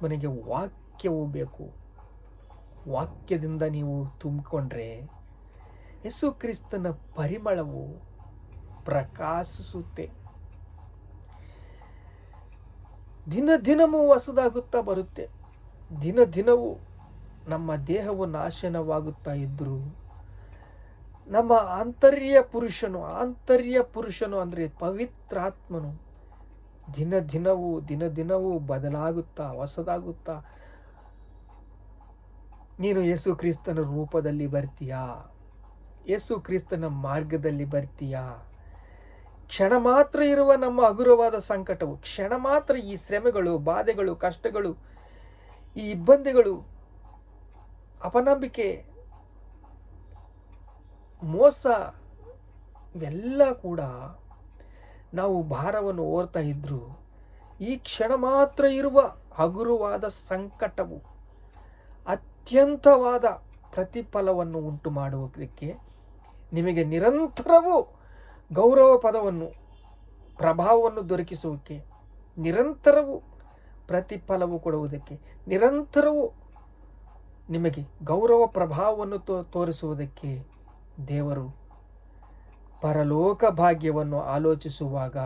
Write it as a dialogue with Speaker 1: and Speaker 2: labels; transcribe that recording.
Speaker 1: ಮನೆಗೆ ವಾಕ್ಯವು ಬೇಕು. ವಾಕ್ಯದಿಂದ ನೀವು ತುಂಬಿಕೊಂಡ್ರೆ ಯೇಸು ಕ್ರಿಸ್ತನ ಪರಿಮಳವು ಪ್ರಕಾಶಿಸುತ್ತೆ. ದಿನ ದಿನವೂ ಹೊಸದಾಗುತ್ತಾ ಬರುತ್ತೆ. ದಿನ ದಿನವೂ ನಮ್ಮ ದೇಹವು ನಾಶನವಾಗುತ್ತಾ ಇದ್ದರೂ ನಮ್ಮ ಆಂತರ್ಯ ಪುರುಷನು ಅಂದರೆ ಪವಿತ್ರಾತ್ಮನು ದಿನ ದಿನವೂ ಬದಲಾಗುತ್ತಾ ಹೊಸದಾಗುತ್ತಾ ನೀನು ಯೇಸು ಕ್ರಿಸ್ತನ ರೂಪದಲ್ಲಿ ಬರ್ತೀಯಾ, ಯೇಸು ಕ್ರಿಸ್ತನ ಮಾರ್ಗದಲ್ಲಿ ಬರ್ತೀಯಾ. ಕ್ಷಣ ಮಾತ್ರ ಇರುವ ನಮ್ಮ ಹಗುರವಾದ ಸಂಕಟವು, ಕ್ಷಣ ಮಾತ್ರ ಈ ಶ್ರಮೆಗಳು, ಬಾಧೆಗಳು, ಕಷ್ಟಗಳು, ಈ ಇಬ್ಬಂದಿಗಳು, ಅಪನಂಬಿಕೆ, ಮೋಸ, ಇವೆಲ್ಲ ಕೂಡ ನಾವು ಭಾರವನ್ನು ಹೊರ್ತಾ ಇದ್ರು ಈ ಕ್ಷಣ ಮಾತ್ರ ಇರುವ ಹಗುರವಾದ ಸಂಕಟವು ಅತ್ಯಂತವಾದ ಪ್ರತಿಫಲವನ್ನು ಉಂಟು ಮಾಡುವುದಕ್ಕೆ, ನಿಮಗೆ ನಿರಂತರವೂ ಗೌರವ ಪದವನ್ನು, ಪ್ರಭಾವವನ್ನು ದೊರಕಿಸುವುದಕ್ಕೆ, ನಿರಂತರವೂ ಪ್ರತಿಫಲವು ಕೊಡುವುದಕ್ಕೆ, ನಿರಂತರವೂ ನಿಮಗೆ ಗೌರವ ಪ್ರಭಾವವನ್ನು ತೋರಿಸುವುದಕ್ಕೆ ದೇವರು ಪರಲೋಕ ಭಾಗ್ಯವನ್ನು ಆಲೋಚಿಸುವಾಗ